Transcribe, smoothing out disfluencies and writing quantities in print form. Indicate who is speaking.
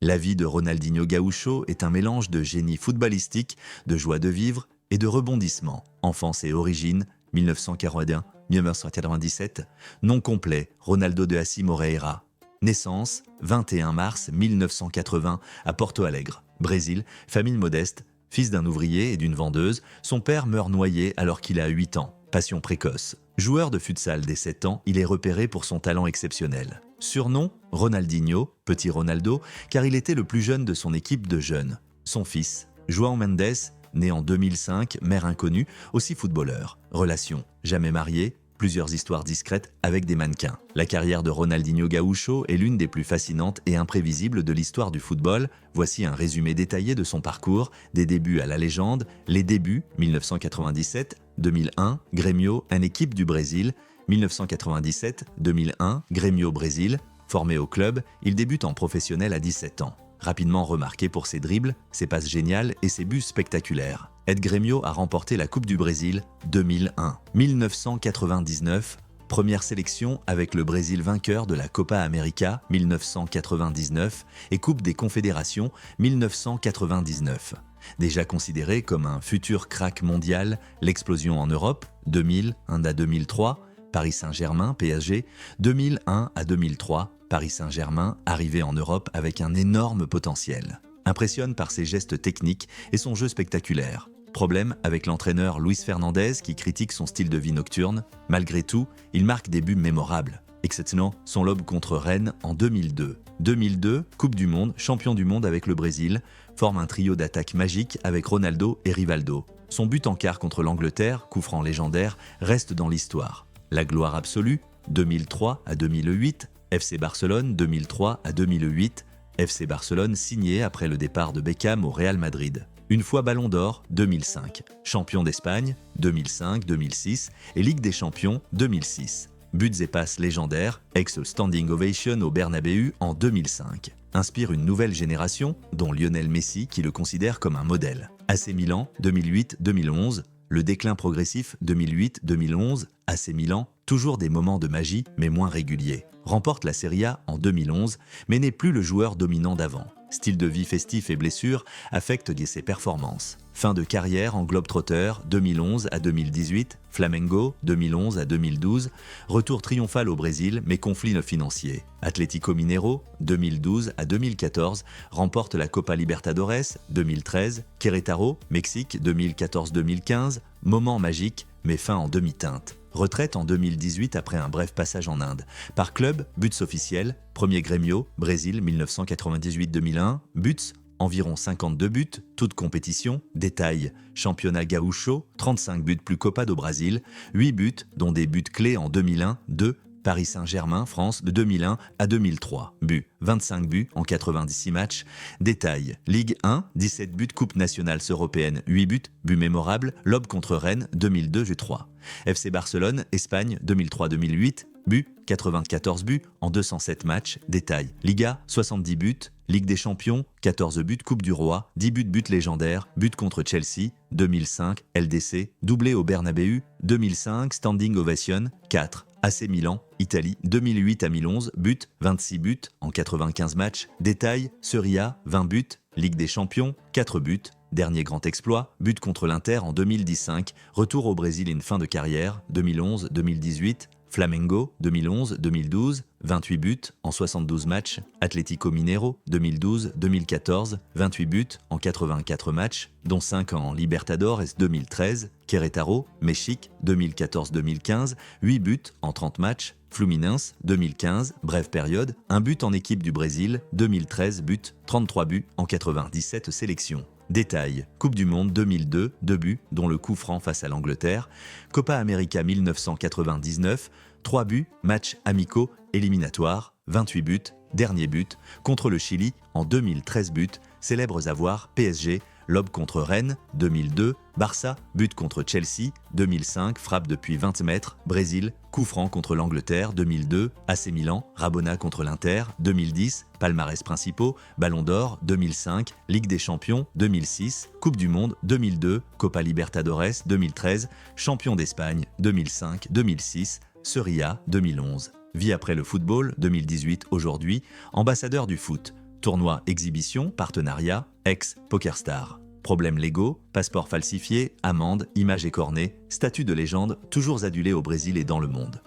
Speaker 1: La vie de Ronaldinho Gaúcho est un mélange de génie footballistique, de joie de vivre et de rebondissement. Enfance et origine, 1941-1997. Nom complet, Ronaldo de Assis Moreira. Naissance, 21 mars 1980 à Porto Alegre, Brésil, famille modeste. Fils d'un ouvrier et d'une vendeuse, son père meurt noyé alors qu'il a 8 ans. Passion précoce. Joueur de futsal dès 7 ans, il est repéré pour son talent exceptionnel. Surnom, Ronaldinho, petit Ronaldo, car il était le plus jeune de son équipe de jeunes. Son fils, João Mendes, né en 2005, mère inconnue, aussi footballeur. Relation, jamais marié, plusieurs histoires discrètes avec des mannequins. La carrière de Ronaldinho Gaúcho est l'une des plus fascinantes et imprévisibles de l'histoire du football. Voici un résumé détaillé de son parcours, des débuts à la légende, les débuts 1997, 2001, Grêmio, une équipe du Brésil, 1997, 2001, Grêmio Brésil. Formé au club, il débute en professionnel à 17 ans. Rapidement remarqué pour ses dribbles, ses passes géniales et ses buts spectaculaires. Ed Grêmio a remporté la Coupe du Brésil 2001. 1999, première sélection avec le Brésil vainqueur de la Copa América 1999 et Coupe des Confédérations 1999. Déjà considéré comme un futur crack mondial, l'explosion en Europe 2000 à 2003, Paris Saint-Germain, PSG, 2001 à 2003, Paris Saint-Germain, arrivé en Europe avec un énorme potentiel. Impressionne par ses gestes techniques et son jeu spectaculaire. Problème avec l'entraîneur Luis Fernandez qui critique son style de vie nocturne. Malgré tout, il marque des buts mémorables. Exceptionnant son lob contre Rennes en 2002. 2002, Coupe du Monde, champion du monde avec le Brésil, forme un trio d'attaque magique avec Ronaldo et Rivaldo. Son but en quart contre l'Angleterre, coup franc légendaire, reste dans l'histoire. La gloire absolue, 2003 à 2008, FC Barcelone 2003 à 2008, FC Barcelone signé après le départ de Beckham au Real Madrid. Une fois Ballon d'Or 2005, champion d'Espagne 2005-2006 et Ligue des Champions 2006. Buts et passes légendaires, ex-standing ovation au Bernabéu en 2005. Inspire une nouvelle génération, dont Lionel Messi qui le considère comme un modèle. AC Milan 2008-2011, le déclin progressif 2008-2011, AC Milan, toujours des moments de magie mais moins réguliers. Remporte la Serie A en 2011, mais n'est plus le joueur dominant d'avant. Style de vie festif et blessures affectent ses performances. Fin de carrière en Globetrotter 2011 à 2018, Flamengo 2011 à 2012, retour triomphal au Brésil mais conflit financier. Atlético Mineiro 2012 à 2014 remporte la Copa Libertadores 2013, Querétaro, Mexique 2014-2015, moment magique mais fin en demi-teinte. Retraite en 2018 après un bref passage en Inde. Par club, buts officiels, premier Grêmio, Brésil 1998-2001, buts, environ 52 buts, toute compétition, détail, championnat Gaúcho, 35 buts plus Copa do Brasil, 8 buts, dont des buts clés en 2001, 2, Paris Saint-Germain, France, de 2001 à 2003. Buts, 25 buts en 96 matchs. Détail, Ligue 1, 17 buts, Coupe nationale européenne, 8 buts, buts mémorables, lob contre Rennes, 2002-3. FC Barcelone, Espagne, 2003-2008, buts, 94 buts en 207 matchs. Détail, Liga, 70 buts, Ligue des Champions, 14 buts, Coupe du Roi, 10 buts légendaires, but contre Chelsea, 2005, LDC, doublé au Bernabéu, 2005, Standing Ovation, 4. AC Milan, Italie, 2008 à 2011, but, 26 buts en 95 matchs. Détail, Serie A, 20 buts, Ligue des Champions, 4 buts. Dernier grand exploit, but contre l'Inter en 2015, retour au Brésil une fin de carrière, 2011-2018, Flamengo, 2011-2012, 28 buts en 72 matchs, Atlético Mineiro, 2012-2014, 28 buts en 84 matchs, dont 5 en Libertadores 2013, Querétaro, Mexique, 2014-2015, 8 buts en 30 matchs, Fluminense, 2015, brève période, 1 but en équipe du Brésil, 2013 buts, 33 buts en 97 sélections. Détail, Coupe du Monde 2002, 2 buts, dont le coup franc face à l'Angleterre, Copa América 1999, 3 buts, matchs amicaux, éliminatoires, 28 buts, dernier but, contre le Chili en 2013 buts, célèbres avoirs PSG, lob contre Rennes, 2002, Barça, but contre Chelsea, 2005, frappe depuis 20 mètres, Brésil, coup franc contre l'Angleterre, 2002, AC Milan, Rabona contre l'Inter, 2010, palmarès principaux, Ballon d'Or, 2005, Ligue des Champions, 2006, Coupe du Monde, 2002, Copa Libertadores, 2013, Champion d'Espagne, 2005, 2006, Serie A, 2011. Vie après le football, 2018, aujourd'hui, ambassadeur du foot. Tournoi exhibition, partenariat, ex-PokerStar. Problèmes légaux, passeports falsifiés, amendes, images écornées, statut de légende, toujours adulé au Brésil et dans le monde.